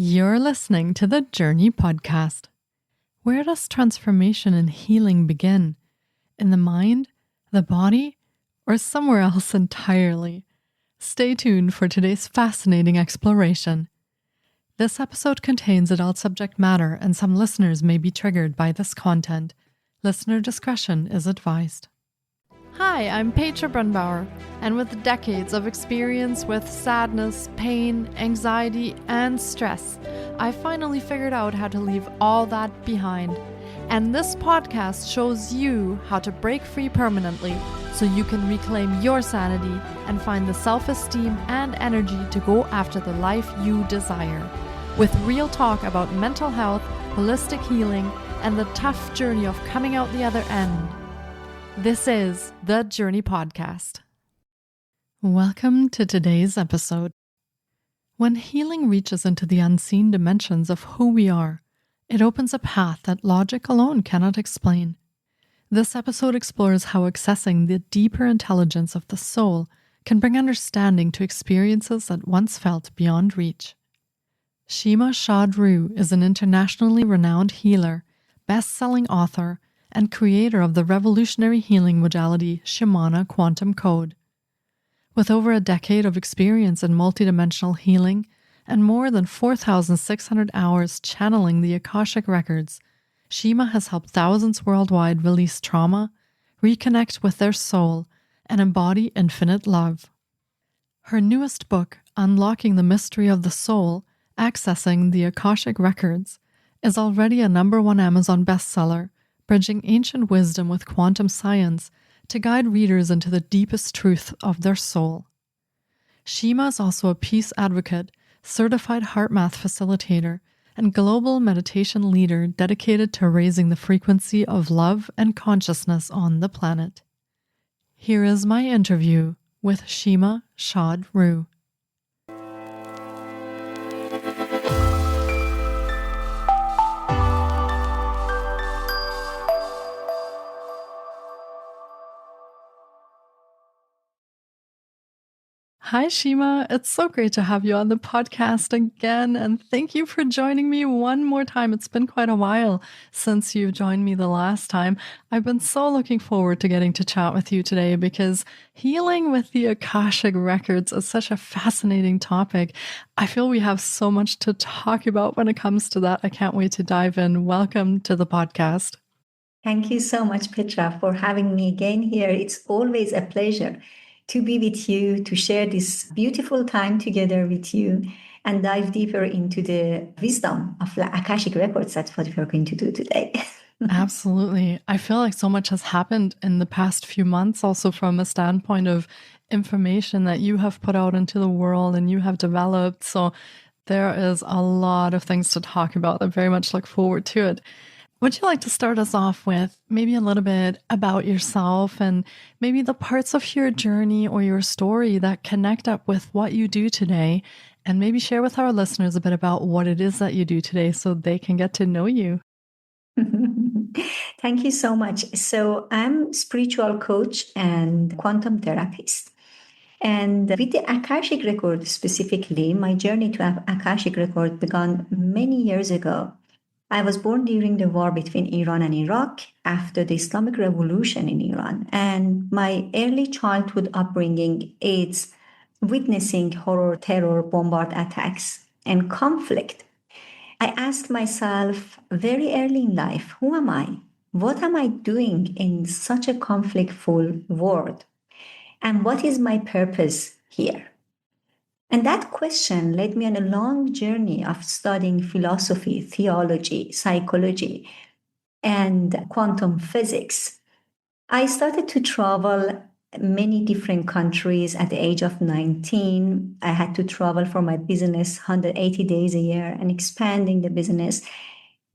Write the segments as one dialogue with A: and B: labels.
A: You're listening to the Jōrni Podcast. Where does transformation and healing begin? In the mind, the body, or somewhere else entirely? Stay tuned for today's fascinating exploration. This episode contains adult subject matter and some listeners may be triggered by this content. Listener discretion is advised. Hi, I'm Petra Brunbauer, and with decades of experience with sadness, pain, anxiety, and stress, I finally figured out how to leave all that behind. And this podcast shows you how to break free permanently so you can reclaim your sanity and find the self-esteem and energy to go after the life you desire. With real talk about mental health, holistic healing, and the tough journey of coming out the other end. This is the Jōrni Podcast. Welcome to today's episode. When healing reaches into the unseen dimensions of who we are, it opens a path that logic alone cannot explain. This episode explores how accessing the deeper intelligence of the soul can bring understanding to experiences that once felt beyond reach. Shima Shad Rouh is an internationally renowned healer, best-selling author, and creator of the revolutionary healing modality Shimana Quantum Code. With over a decade of experience in multidimensional healing and more than 4,600 hours channeling the Akashic Records, Shima has helped thousands worldwide release trauma, reconnect with their soul, and embody infinite love. Her newest book, Unlocking the Mystery of the Soul, Accessing the Akashic Records, is already a #1 Amazon bestseller, bridging ancient wisdom with quantum science to guide readers into the deepest truth of their soul. Shima is also a peace advocate, certified HeartMath facilitator, and global meditation leader dedicated to raising the frequency of love and consciousness on the planet. Here is my interview with Shima Shad Rouh. Hi, Shima. It's so great to have you on the podcast again, and thank you for joining me one more time. It's been quite a while since you joined me the last time. I've been so looking forward to getting to chat with you today because healing with the Akashic Records is such a fascinating topic. I feel we have so much to talk about when it comes to that. I can't wait to dive in. Welcome to the podcast.
B: Thank you so much, Petra, for having me again here. It's always a pleasure to be with you, to share this beautiful time together with you and dive deeper into the wisdom of the Akashic Records. That's what we're going to do today.
A: Absolutely. I feel like so much has happened in the past few months, also from a standpoint of information that you have put out into the world and you have developed. So there is a lot of things to talk about. I very much look forward to it. Would you like to start us off with maybe a little bit about yourself and maybe the parts of your journey or your story that connect up with what you do today, and maybe share with our listeners a bit about what it is that you do today so they can get to know you?
B: Thank you so much. So I'm a spiritual coach and quantum therapist. And with the Akashic Record specifically, my journey to Akashic Record began many years ago. I was born during the war between Iran and Iraq after the Islamic Revolution in Iran. And my early childhood upbringing is witnessing horror, terror, bombard attacks, and conflict. I asked myself very early in life, who am I? What am I doing in such a conflict-full world? And what is my purpose here? And that question led me on a long journey of studying philosophy, theology, psychology, and quantum physics. I started to travel many different countries at the age of 19. I had to travel for my business 180 days a year and expanding the business.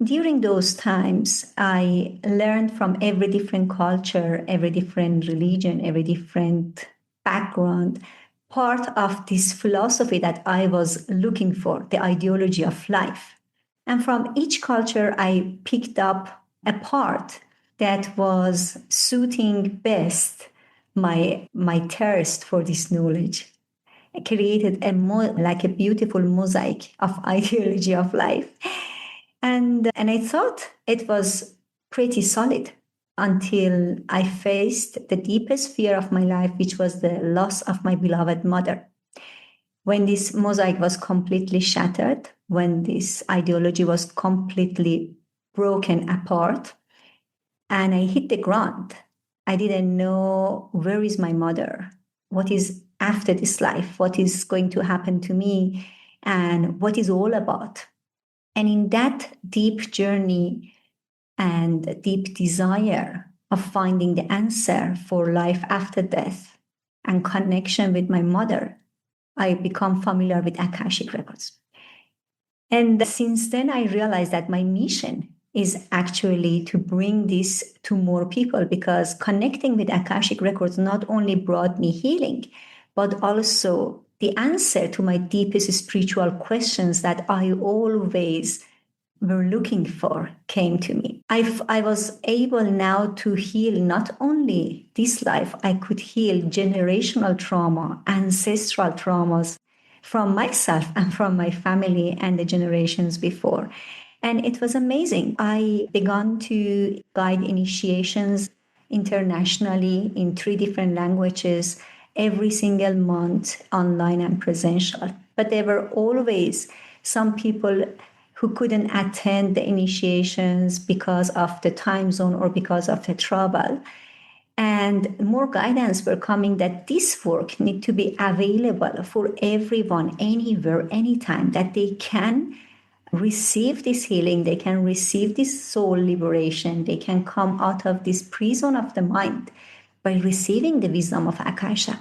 B: During those times, I learned from every different culture, every different religion, every different background, part of this philosophy that I was looking for, the ideology of life. And from each culture, I picked up a part that was suiting best my thirst for this knowledge. created like a beautiful mosaic of ideology of life. And I thought it was pretty solid until I faced the deepest fear of my life, which was the loss of my beloved mother. When this mosaic was completely shattered, when this ideology was completely broken apart, and I hit the ground, I didn't know, where is my mother? What is after this life? What is going to happen to me? And what is all about? And in that deep journey and deep desire of finding the answer for life after death and connection with my mother, I become familiar with Akashic Records. And since then, I realized that my mission is actually to bring this to more people, because connecting with Akashic Records not only brought me healing, but also the answer to my deepest spiritual questions that I always were looking for came to me. I was able now to heal not only this life, I could heal generational trauma, ancestral traumas from myself and from my family and the generations before. And it was amazing. I began to guide initiations internationally in 3 different languages every single month, online and presential. But there were always some people who couldn't attend the initiations because of the time zone or because of the travel. And more guidance were coming that this work need to be available for everyone, anywhere, anytime, that they can receive this healing, they can receive this soul liberation, they can come out of this prison of the mind by receiving the wisdom of Akasha.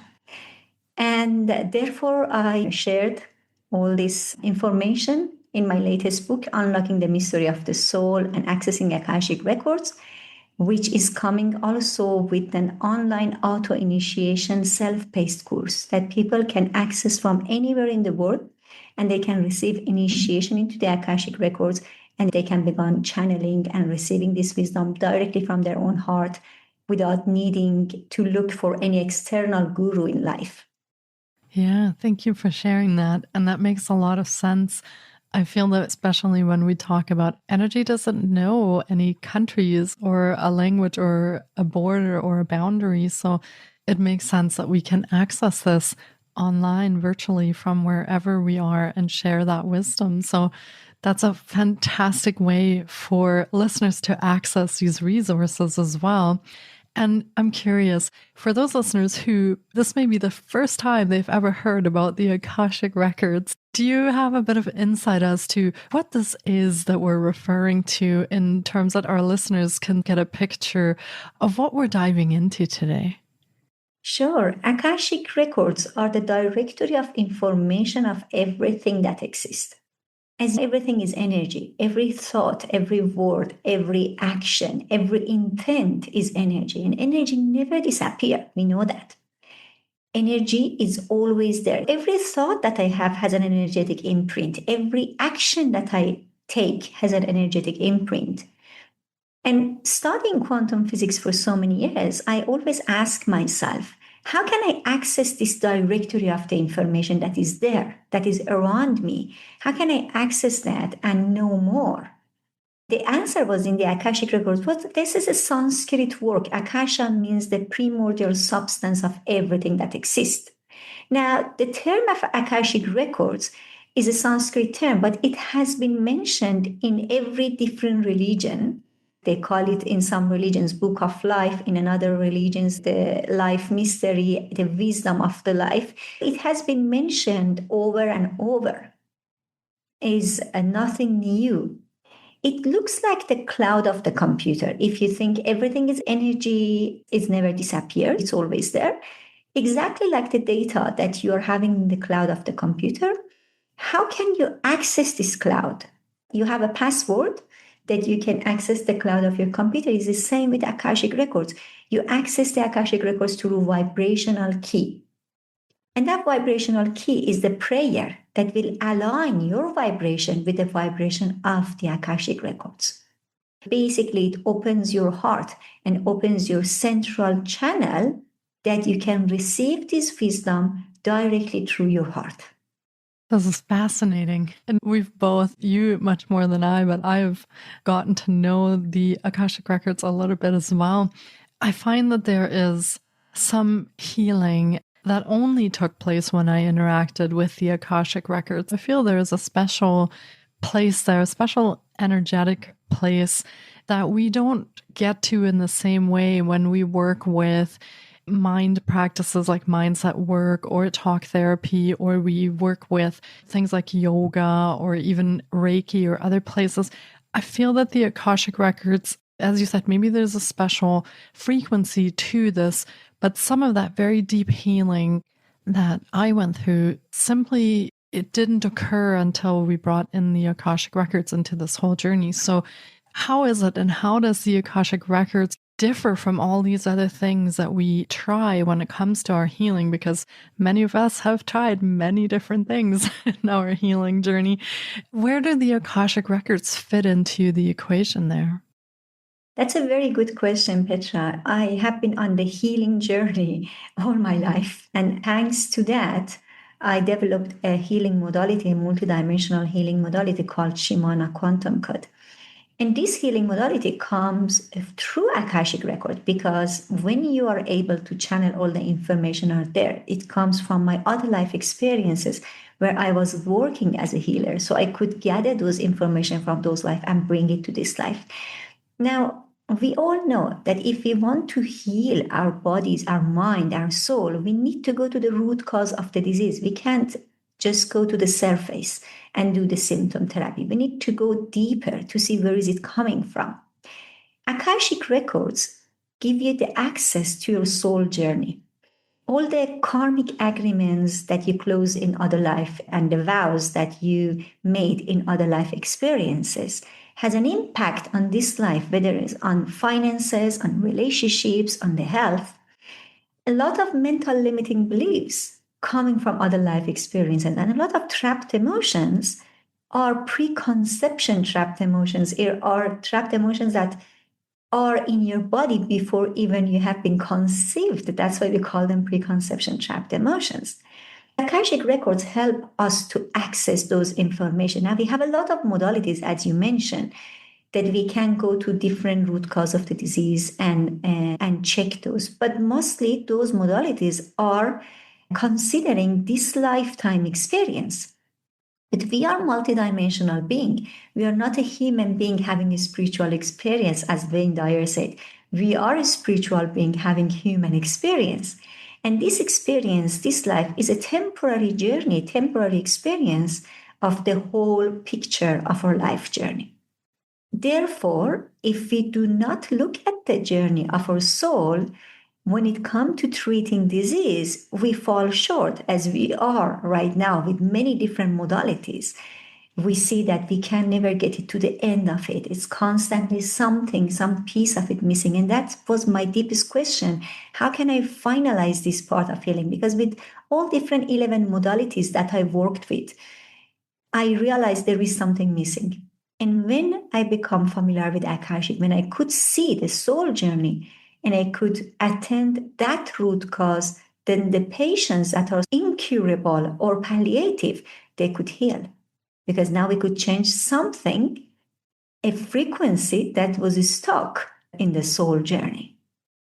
B: And therefore, I shared all this information in my latest book, Unlocking the Mystery of the Soul and Accessing Akashic Records, which is coming also with an online auto-initiation self-paced course that people can access from anywhere in the world, and they can receive initiation into the Akashic Records, and they can begin channeling and receiving this wisdom directly from their own heart without needing to look for any external guru in life.
A: Yeah, thank you for sharing that. And that makes a lot of sense. I feel that especially when we talk about energy doesn't know any countries or a language or a border or a boundary. So it makes sense that we can access this online virtually from wherever we are and share that wisdom. So that's a fantastic way for listeners to access these resources as well. And I'm curious, for those listeners who this may be the first time they've ever heard about the Akashic Records, do you have a bit of insight as to what this is that we're referring to, in terms that our listeners can get a picture of what we're diving into today?
B: Sure. Akashic Records are the directory of information of everything that exists. As everything is energy, every thought, every word, every action, every intent is energy, and energy never disappears. We know that. Energy is always there. Every thought that I have has an energetic imprint. Every action that I take has an energetic imprint. And studying quantum physics for so many years, I always ask myself, how can I access this directory of the information that is there, that is around me? How can I access that and know more? The answer was in the Akashic Records. This is a Sanskrit word. Akasha means the primordial substance of everything that exists. Now, the term of Akashic Records is a Sanskrit term, but it has been mentioned in every different religion. They call it in some religions Book of Life, in another religions the life mystery, the wisdom of the life. It has been mentioned over and over. Is nothing new. It looks like the cloud of the computer. If you think everything is energy, it's never disappeared, it's always there. Exactly like the data that you are having in the cloud of the computer. How can you access this cloud? You have a password that you can access the cloud of your computer. It's the same with Akashic Records. You access the Akashic Records through a vibrational key. And that vibrational key is the prayer that will align your vibration with the vibration of the Akashic Records. Basically, it opens your heart and opens your central channel that you can receive this wisdom directly through your heart.
A: This is fascinating. And we've both, you much more than I, but I've gotten to know the Akashic Records a little bit as well. I find that there is some healing that only took place when I interacted with the Akashic Records. I feel there is a special place there, a special energetic place that we don't get to in the same way when we work with mind practices like mindset work or talk therapy, or we work with things like yoga or even Reiki or other places. I feel that the Akashic Records, as you said, maybe there's a special frequency to this, but some of that very deep healing that I went through, simply it didn't occur until we brought in the Akashic Records into this whole journey. So how is it, and how does the Akashic Records differ from all these other things that we try when it comes to our healing? Because many of us have tried many different things in our healing journey. Where do the Akashic Records fit into the equation there?
B: That's a very good question, Petra. I have been on the healing journey all my life. And thanks to that, I developed a healing modality, a multidimensional healing modality called Shimana Quantum Code. And this healing modality comes through Akashic Record, because when you are able to channel all the information out there, it comes from my other life experiences where I was working as a healer. So I could gather those information from those life and bring it to this life. Now, we all know that if we want to heal our bodies, our mind, our soul, we need to go to the root cause of the disease. We can't just go to the surface and do the symptom therapy. We need to go deeper to see where is it coming from. Akashic Records give you the access to your soul journey. All the karmic agreements that you close in other life and the vows that you made in other life experiences has an impact on this life, whether it's on finances, on relationships, on the health. A lot of mental limiting beliefs coming from other life experiences and a lot of trapped emotions are preconception trapped emotions, are trapped emotions that are in your body before even you have been conceived. That's why we call them preconception trapped emotions. Akashic Records help us to access those information. Now we have a lot of modalities, as you mentioned, that we can go to different root cause of the disease and check those. But mostly those modalities are considering this lifetime experience. But we are multidimensional being. We are not a human being having a spiritual experience, as Wayne Dyer said. We are a spiritual being having human experience. And this experience, this life, is a temporary journey, temporary experience of the whole picture of our life journey. Therefore, if we do not look at the journey of our soul, when it comes to treating disease, we fall short, as we are right now with many different modalities. We see that we can never get it to the end of it. It's constantly something, some piece of it missing. And that was my deepest question. How can I finalize this part of healing? Because with all different 11 modalities that I worked with, I realized there is something missing. And when I become familiar with Akashic, when I could see the soul journey and I could attend that root cause, then the patients that are incurable or palliative, they could heal. Because now we could change something, a frequency that was stuck in the soul journey.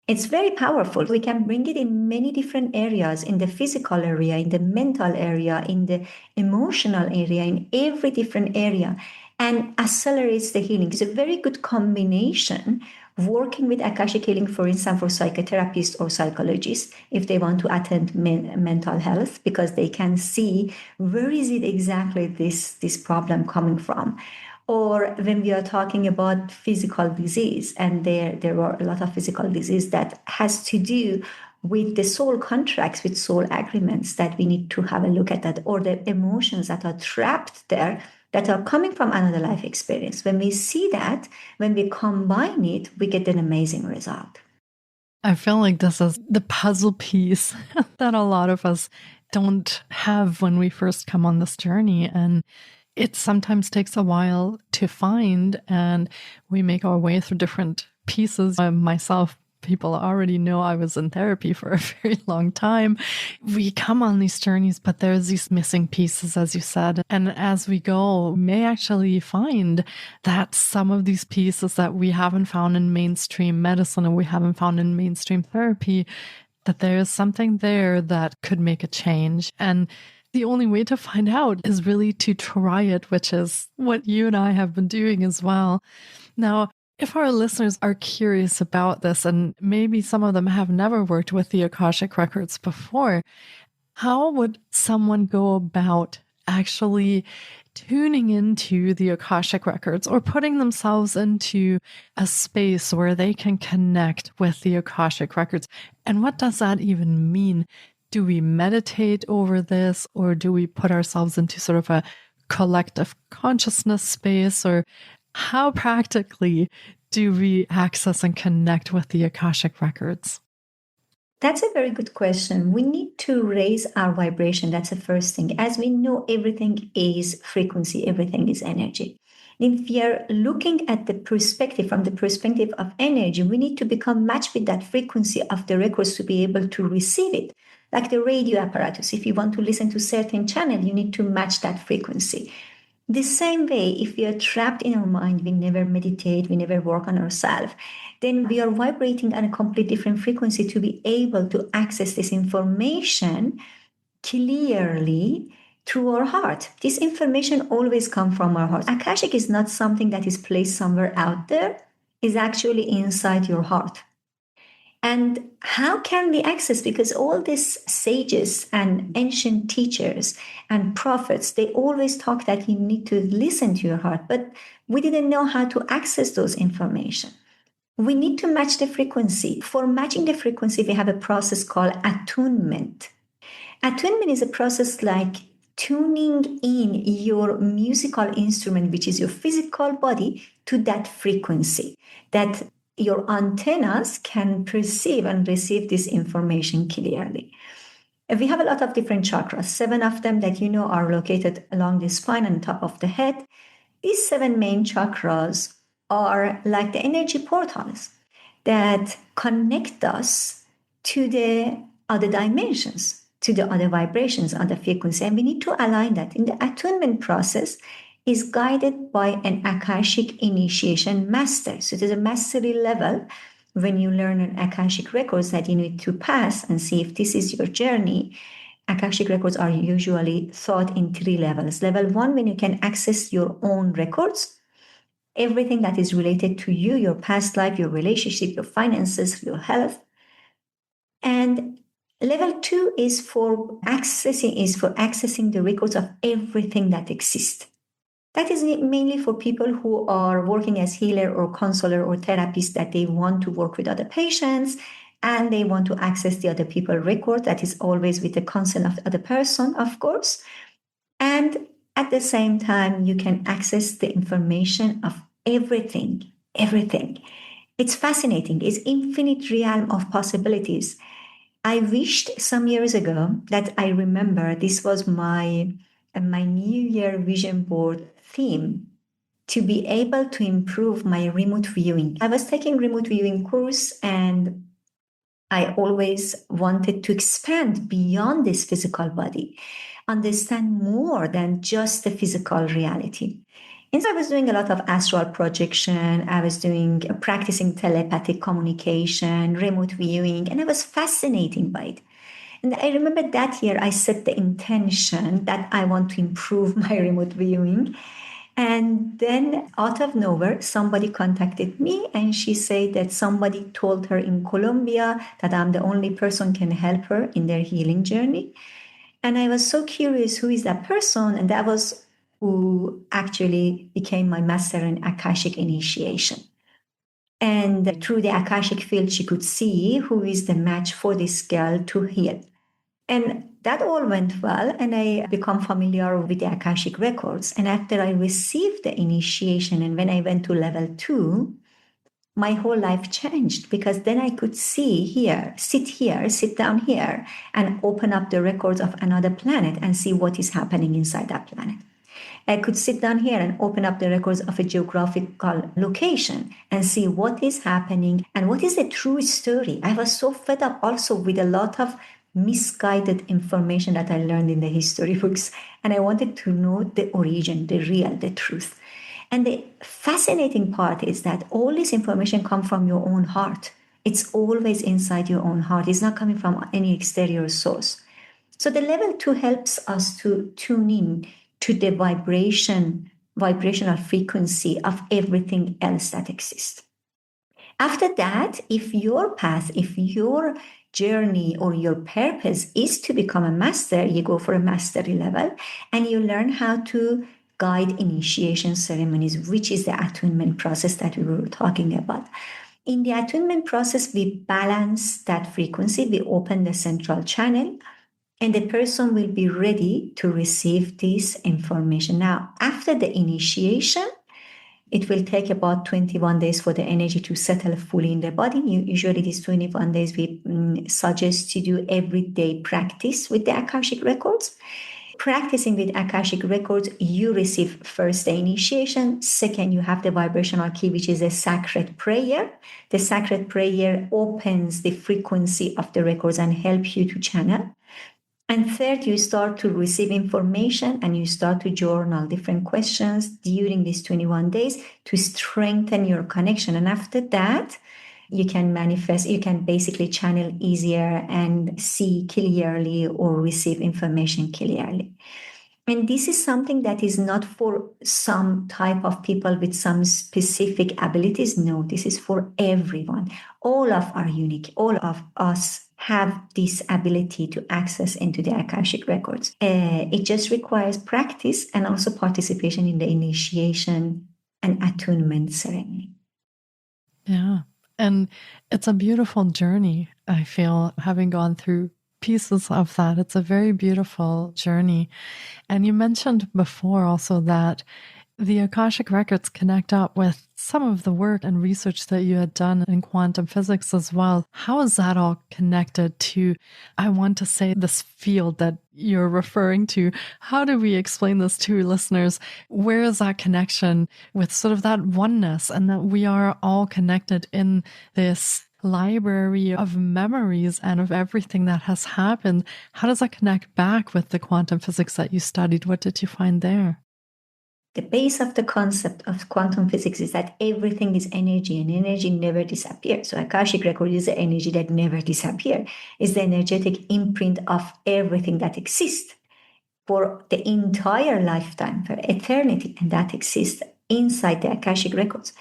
B: It's very powerful. We can bring it in many different areas, in the physical area, in the mental area, in the emotional area, in every different area, and accelerates the healing. It's a very good combination working with Akashic healing, for instance, for psychotherapists or psychologists, if they want to attend mental health, because they can see where is it exactly this problem coming from. Or when we are talking about physical disease, and there are a lot of physical disease that has to do with the soul contracts, with soul agreements, that we need to have a look at that, or the emotions that are trapped there that are coming from another life experience. When we see that, when we combine it, we get an amazing result.
A: I feel like this is the puzzle piece that a lot of us don't have when we first come on this journey. And it sometimes takes a while to find, and we make our way through different pieces. Myself people already know I was in therapy for a very long time. We come on these journeys, but there's these missing pieces, as you said. And as we go, we may actually find that some of these pieces that we haven't found in mainstream medicine or we haven't found in mainstream therapy, that there is something there that could make a change. And the only way to find out is really to try it, which is what you and I have been doing as well. Now, if our listeners are curious about this, and maybe some of them have never worked with the Akashic Records before, how would someone go about actually tuning into the Akashic Records or putting themselves into a space where they can connect with the Akashic Records? And what does that even mean? Do we meditate over this, or do we put ourselves into sort of a collective consciousness space, or how practically do we access and connect with the Akashic Records?
B: That's a very good question. We need to raise our vibration. That's the first thing. As we know, everything is frequency, everything is energy. If we are looking at the perspective, from the perspective of energy, we need to become matched with that frequency of the records to be able to receive it. Like the radio apparatus, if you want to listen to certain channel, you need to match that frequency. The same way, if we are trapped in our mind, we never meditate, we never work on ourselves, then we are vibrating on a completely different frequency to be able to access this information clearly through our heart. This information always comes from our heart. Akashic is not something that is placed somewhere out there, it's actually inside your heart. And how can we access? Because all these sages and ancient teachers and prophets, they always talk that you need to listen to your heart, but we didn't know how to access those information. We need to match the frequency. For matching the frequency, we have a process called attunement. Attunement is a process like tuning in your musical instrument, which is your physical body, to that frequency, that your antennas can perceive and receive this information clearly. We have a lot of different chakras, 7 of them that you know are located along the spine and top of the head. These 7 main chakras are like the energy portals that connect us to the other dimensions, to the other vibrations, other frequency. And we need to align that. In the attunement process, is guided by an Akashic initiation master. So there's a mastery level when you learn an Akashic Records that you need to pass and see if this is your journey. Akashic Records are usually thought in 3 levels. Level 1, when you can access your own records, everything that is related to you, your past life, your relationship, your finances, your health. And level 2 is for accessing the records of everything that exists. That is mainly for people who are working as healer or counselor or therapist, that they want to work with other patients and they want to access the other people's record. That is always with the consent of the other person, of course. And at the same time, you can access the information of everything. It's fascinating. It's infinite realm of possibilities. I wished some years ago that I remember this was my New Year vision board theme, to be able to improve my remote viewing. I was taking remote viewing course and I always wanted to expand beyond this physical body, understand more than just the physical reality. And so I was doing a lot of astral projection. I was practicing telepathic communication, remote viewing, and I was fascinated by it. And I remember that year I set the intention that I want to improve my remote viewing. And then out of nowhere, somebody contacted me and she said that somebody told her in Colombia that I'm the only person can help her in their healing journey. And I was so curious, who is that person? And that was who actually became my master in Akashic initiation. And through the Akashic field, she could see who is the match for this girl to heal. And that all went well, and I become familiar with the Akashic Records. And after I received the initiation, and when I went to level 2, my whole life changed, because then I could sit down here, and open up the records of another planet and see what is happening inside that planet. I could sit down here and open up the records of a geographical location and see what is happening and what is the true story. I was so fed up also with a lot of misguided information that I learned in the history books. And I wanted to know the origin, the real, the truth. And the fascinating part is that all this information comes from your own heart. It's always inside your own heart. It's not coming from any exterior source. So the level 2 helps us to tune in to the vibrational frequency of everything else that exists. After that, if your path, if your journey or your purpose is to become a master, you go for a mastery level and you learn how to guide initiation ceremonies, which is the attunement process that we were talking about. In the attunement process, we balance that frequency, we open the central channel, and the person will be ready to receive this information. Now, after the initiation, it will take about 21 days for the energy to settle fully in the body. Usually these 21 days, we suggest to do everyday practice with the Akashic Records. Practicing with Akashic Records, you receive first the initiation. Second, you have the vibrational key, which is a sacred prayer. The sacred prayer opens the frequency of the records and helps you to channel. And third, you start to receive information and you start to journal different questions during these 21 days to strengthen your connection. And after that, you can manifest, you can basically channel easier and see clearly or receive information clearly. And this is something that is not for some type of people with some specific abilities. No, this is for everyone. All of are unique. All of us have this ability to access into the Akashic Records. It just requires practice and also participation in the initiation and attunement ceremony.
A: Yeah. And it's a beautiful journey, I feel, having gone through pieces of that. It's a very beautiful journey. And you mentioned before also that the Akashic Records connect up with some of the work and research that you had done in quantum physics as well. How is that all connected to, I want to say, this field that you're referring to? How do we explain this to listeners? Where is that connection with sort of that oneness and that we are all connected in this library of memories and of everything that has happened? How does that connect back with the quantum physics that you studied? What did you find there?
B: The base of the concept of quantum physics is that everything is energy and energy never disappears. So Akashic Record is the energy that never disappears. It's the energetic imprint of everything that exists for the entire lifetime, for eternity, and that exists inside the Akashic Records.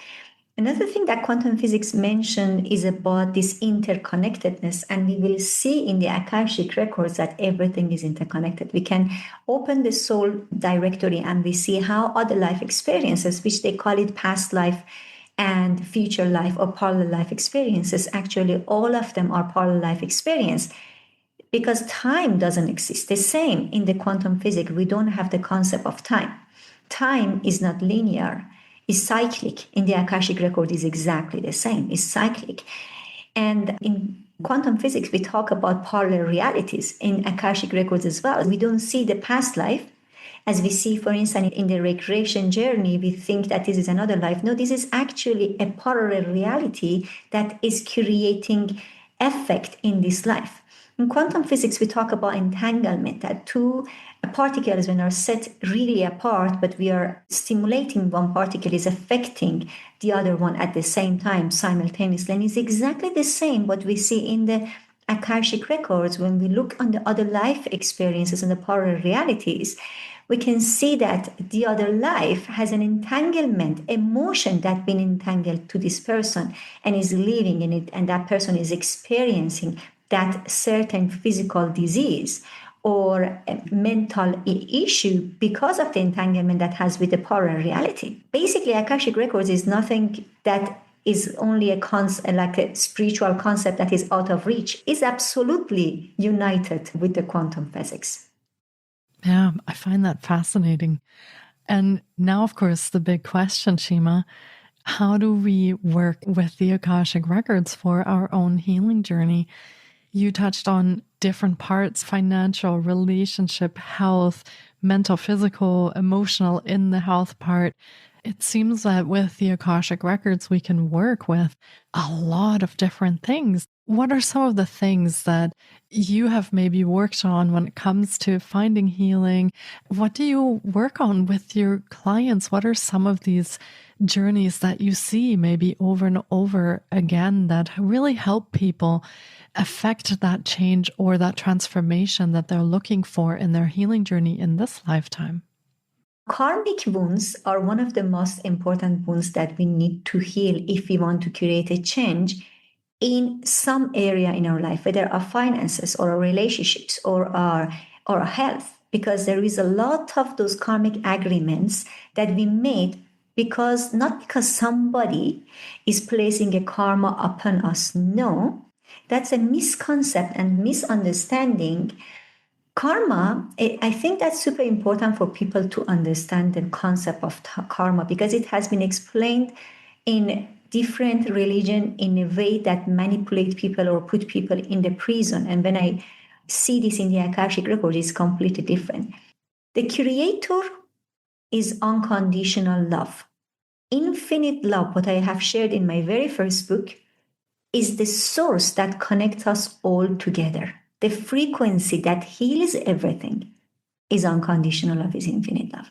B: Another thing that quantum physics mentioned is about this interconnectedness, and we will see in the Akashic Records that everything is interconnected. We can open the soul directory and we see how other life experiences, which they call it past life and future life or parallel life experiences, actually all of them are parallel life experience because time doesn't exist. The same in the quantum physics, we don't have the concept of time. Time is not linear. Is cyclic. In the Akashic Record is exactly the same. It's cyclic. And in quantum physics, we talk about parallel realities. In Akashic Records as well, we don't see the past life as we see, for instance, in the regression journey, we think that this is another life. No, this is actually a parallel reality that is creating effect in this life. In quantum physics, we talk about entanglement, that two particles, when are set really apart, but we are stimulating one particle, is affecting the other one at the same time, simultaneously. And it's exactly the same what we see in the Akashic Records. When we look on the other life experiences and the parallel realities, we can see that the other life has an entanglement, emotion that been entangled to this person and is living in it, and that person is experiencing that certain physical disease or a mental issue because of the entanglement that has with the parallel reality. Basically, Akashic Records is nothing that is only like a spiritual concept that is out of reach. It's absolutely united with the quantum physics.
A: Yeah, I find that fascinating. And now, of course, the big question, Shima, how do we work with the Akashic Records for our own healing journey? You touched on different parts, financial, relationship, health, mental, physical, emotional in the health part. It seems that with the Akashic Records, we can work with a lot of different things. What are some of the things that you have maybe worked on when it comes to finding healing? What do you work on with your clients? What are some of these journeys that you see maybe over and over again that really help people affect that change or that transformation that they're looking for in their healing journey in this lifetime?
B: Karmic wounds are one of the most important wounds that we need to heal if we want to create a change in some area in our life, whether our finances or our relationships or our health, because there is a lot of those karmic agreements that we made not because somebody is placing a karma upon us. No, that's a misconcept and misunderstanding. Karma, I think that's super important for people to understand the concept of karma, because it has been explained in different religion in a way that manipulate people or put people in the prison. And when I see this in the Akashic Records, it's completely different. The Creator is unconditional love. Infinite love, what I have shared in my very first book, is the source that connects us all together. The frequency that heals everything is unconditional love, is infinite love.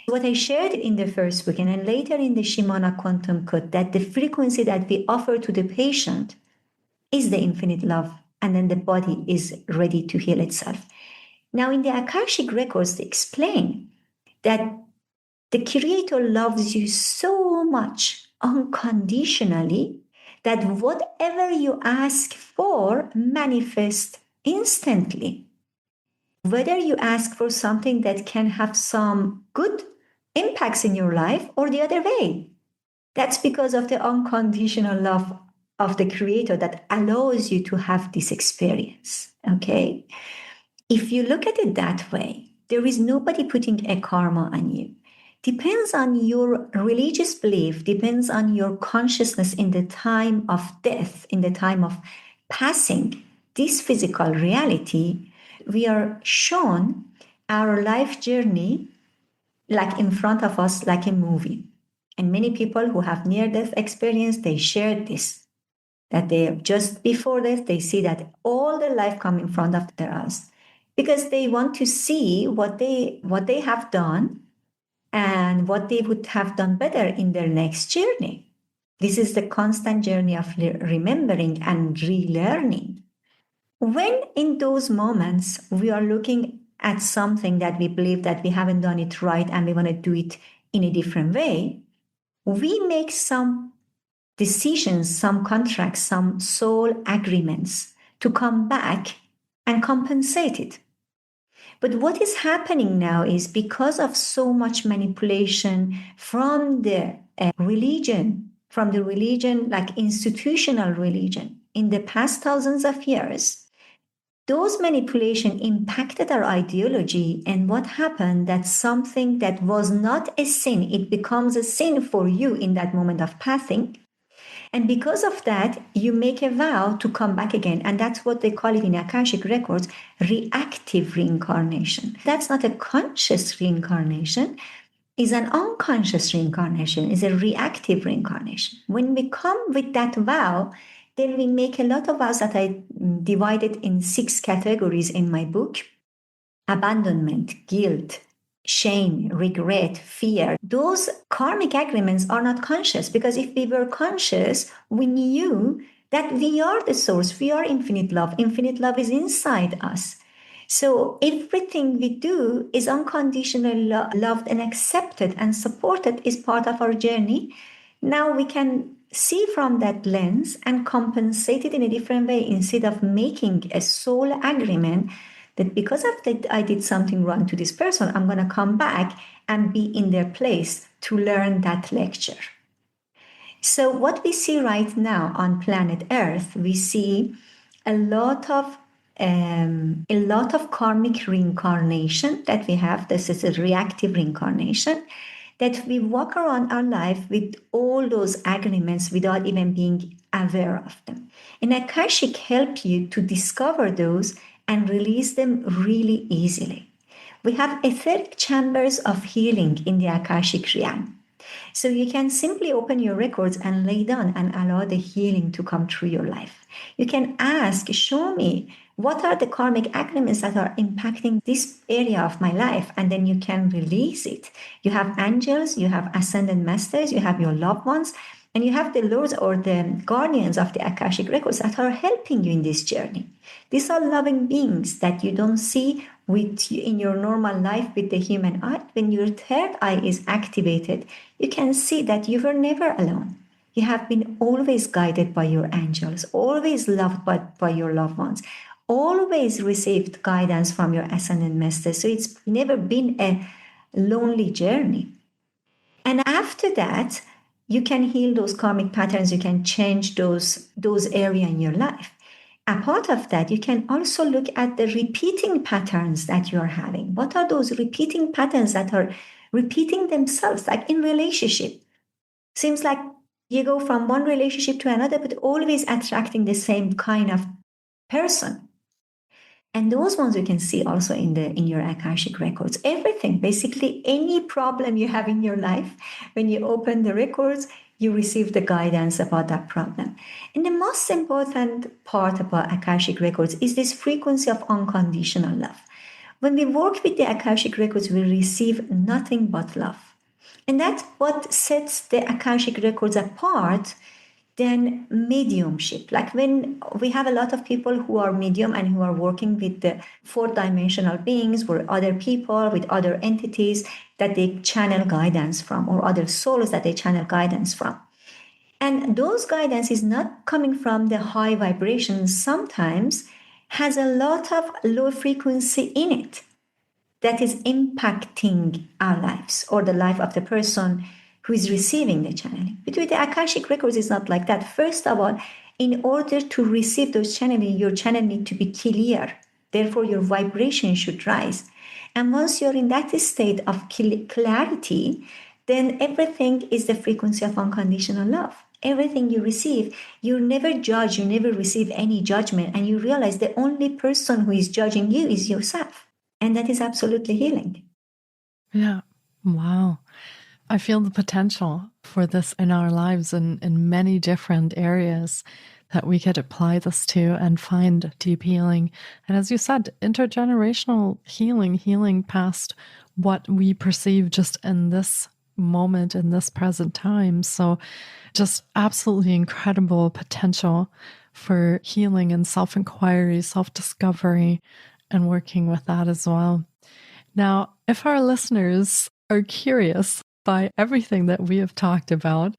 B: What I shared in the first book and then later in the Shimana Quantum Code, that the frequency that we offer to the patient is the infinite love, and then the body is ready to heal itself. Now, in the Akashic Records, they explain that the Creator loves you so much unconditionally that whatever you ask for manifests instantly. Whether you ask for something that can have some good impacts in your life or the other way, that's because of the unconditional love of the Creator that allows you to have this experience. Okay? If you look at it that way, there is nobody putting a karma on you. Depends on your religious belief, depends on your consciousness in the time of death, in the time of passing this physical reality. We are shown our life journey like in front of us, like a movie. And many people who have near-death experience, they share this, that they just before death, they see that all their life come in front of their eyes, because they want to see what they have done and what they would have done better in their next journey. This is the constant journey of remembering and relearning. When in those moments we are looking at something that we believe that we haven't done it right and we want to do it in a different way, we make some decisions, some contracts, some soul agreements to come back and compensate it. But what is happening now is because of so much manipulation from the religion, like institutional religion, in the past thousands of years, those manipulation impacted our ideology. And what happened, that something that was not a sin, it becomes a sin for you in that moment of passing. And because of that, you make a vow to come back again. And that's what they call it in Akashic Records, reactive reincarnation. That's not a conscious reincarnation, it's an unconscious reincarnation, it's a reactive reincarnation. When we come with that vow, then we make a lot of vows that I divided in 6 categories in my book: abandonment, guilt, shame, regret, fear. Those karmic agreements are not conscious, because if we were conscious, we knew that we are the source, we are infinite love. Infinite love is inside us. So everything we do is unconditionally loved and accepted and supported, is part of our journey. Now we can see from that lens and compensate it in a different way, instead of making a soul agreement that because of that I did something wrong to this person, I'm going to come back and be in their place to learn that lecture. So what we see right now on planet Earth, we see a lot of karmic reincarnation that we have. This is a reactive reincarnation, that we walk around our life with all those agreements without even being aware of them. And Akashic help you to discover those and release them really easily. We have etheric chambers of healing in the Akashic realm. So you can simply open your records and lay down and allow the healing to come through your life. You can ask, show me what are the karmic agreements that are impacting this area of my life, and then you can release it. You have angels, you have ascended masters, you have your loved ones, and you have the lords or the guardians of the Akashic records that are helping you in this journey. These are loving beings that you don't see in your normal life with the human eye. When your third eye is activated, you can see that you were never alone. You have been always guided by your angels, always loved by your loved ones, always received guidance from your ascended masters. So it's never been a lonely journey. And after that, you can heal those karmic patterns. You can change those areas in your life. A part of that, you can also look at the repeating patterns that you're having. What are those repeating patterns that are repeating themselves, like in relationship? Seems like you go from one relationship to another, but always attracting the same kind of person. And those ones you can see also in your Akashic records. Everything, basically any problem you have in your life, when you open the records, you receive the guidance about that problem. And the most important part about Akashic records is this frequency of unconditional love. When we work with the Akashic records, we receive nothing but love. And that's what sets the Akashic records apart than mediumship. Like when we have a lot of people who are medium and who are working with the fourth dimensional beings or other people with other entities that they channel guidance from, or other souls that they channel guidance from. And those guidance is not coming from the high vibrations, sometimes has a lot of low frequency in it that is impacting our lives or the life of the person who is receiving the channeling. But with the Akashic records, it's not like that. First of all, in order to receive those channeling, your channel need to be clear. Therefore, your vibration should rise. And once you're in that state of clarity, then everything is the frequency of unconditional love. Everything you receive, you never judge, you never receive any judgment, and you realize the only person who is judging you is yourself. And that is absolutely healing.
A: Yeah. Wow. I feel the potential for this in our lives in many different areas that we could apply this to and find deep healing. And as you said, intergenerational healing past what we perceive just in this moment, in this present time. So just absolutely incredible potential for healing and self-inquiry, self-discovery, and working with that as well. Now, if our listeners are curious by everything that we have talked about,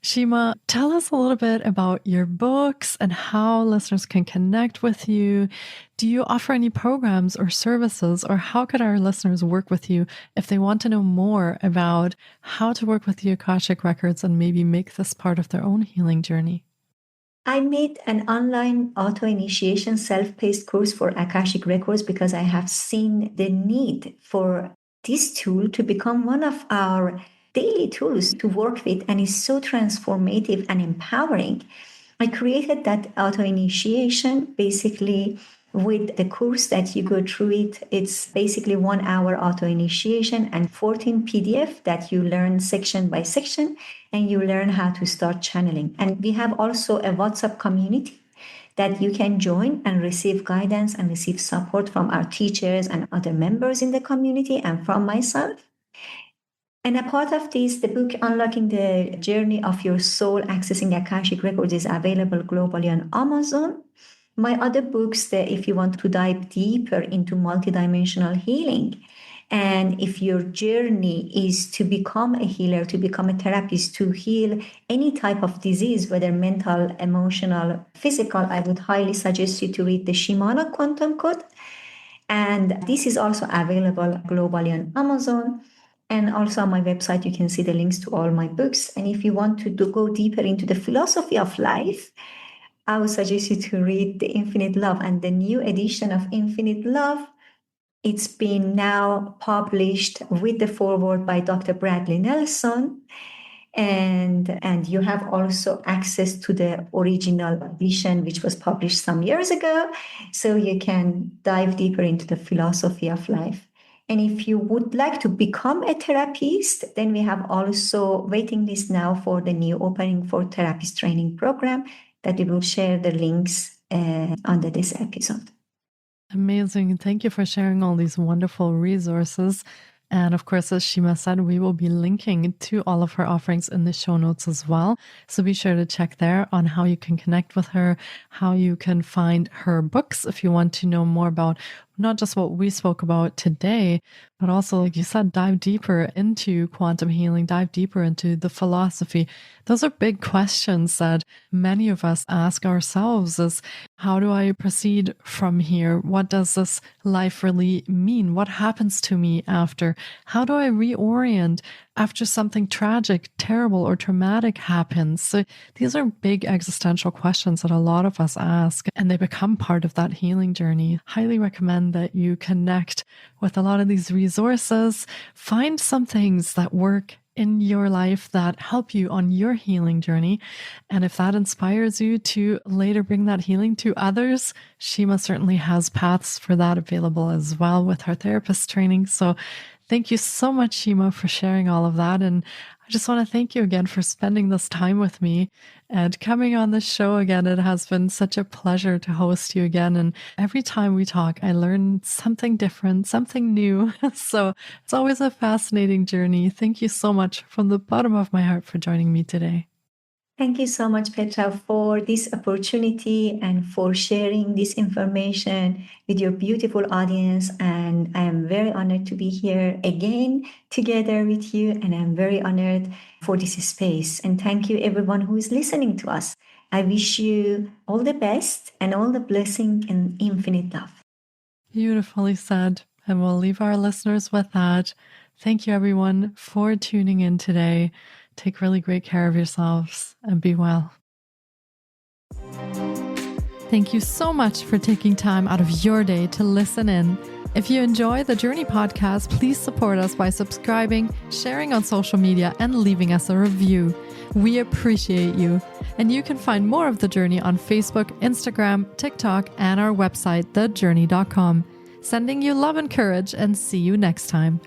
A: Shima, tell us a little bit about your books and how listeners can connect with you. Do you offer any programs or services, or how could our listeners work with you if they want to know more about how to work with the Akashic Records and maybe make this part of their own healing journey?
B: I made an online auto-initiation self-paced course for Akashic Records because I have seen the need for this tool to become one of our daily tools to work with, and is so transformative and empowering. I created that auto-initiation basically with the course that you go through it. It's basically 1 hour auto-initiation and 14 PDF that you learn section by section, and you learn how to start channeling. And we have also a WhatsApp community that you can join and receive guidance and receive support from our teachers and other members in the community and from myself. And a part of this, the book Unlocking the Journey of Your Soul, Accessing Akashic Records, is available globally on Amazon. My other books, if you want to dive deeper into multidimensional healing, and if your journey is to become a healer, to become a therapist, to heal any type of disease, whether mental, emotional, physical, I would highly suggest you to read the Shimana Quantum Code. And this is also available globally on Amazon. And also on my website, you can see the links to all my books. And if you want to go deeper into the philosophy of life, I would suggest you to read The Infinite Love and the new edition of Infinite Love. It's been now published with the foreword by Dr. Bradley Nelson. And you have also access to the original edition, which was published some years ago, so you can dive deeper into the philosophy of life. And if you would like to become a therapist, then we have also waiting list now for the new opening for therapist training program that we will share the links under this episode.
A: Amazing. Thank you for sharing all these wonderful resources. And of course, as Shima said, we will be linking to all of her offerings in the show notes as well. So be sure to check there on how you can connect with her, how you can find her books if you want to know more about not just what we spoke about today, but also, like you said, dive deeper into quantum healing, dive deeper into the philosophy. Those are big questions that many of us ask ourselves is, how do I proceed from here? What does this life really mean? What happens to me after? How do I reorient after something tragic, terrible, or traumatic happens? So these are big existential questions that a lot of us ask, and they become part of that healing journey. Highly recommend that you connect with a lot of these resources. Find some things that work in your life that help you on your healing journey. And if that inspires you to later bring that healing to others, Shima certainly has paths for that available as well with her therapist training. So thank you so much, Shima, for sharing all of that. And I just want to thank you again for spending this time with me and coming on the show again. It has been such a pleasure to host you again. And every time we talk, I learn something different, something new. So it's always a fascinating journey. Thank you so much from the bottom of my heart for joining me today.
B: Thank you so much, Petra, for this opportunity and for sharing this information with your beautiful audience. And I am very honored to be here again together with you. And I'm very honored for this space. And thank you, everyone who is listening to us. I wish you all the best and all the blessing and infinite love.
A: Beautifully said. And we'll leave our listeners with that. Thank you, everyone, for tuning in today. Take really great care of yourselves and be well. Thank you so much for taking time out of your day to listen in. If you enjoy the Jōrni Podcast, please support us by subscribing, sharing on social media, and leaving us a review. We appreciate you. And you can find more of The Jōrni on Facebook, Instagram, TikTok, and our website, thejōrni.com. Sending you love and courage, and see you next time.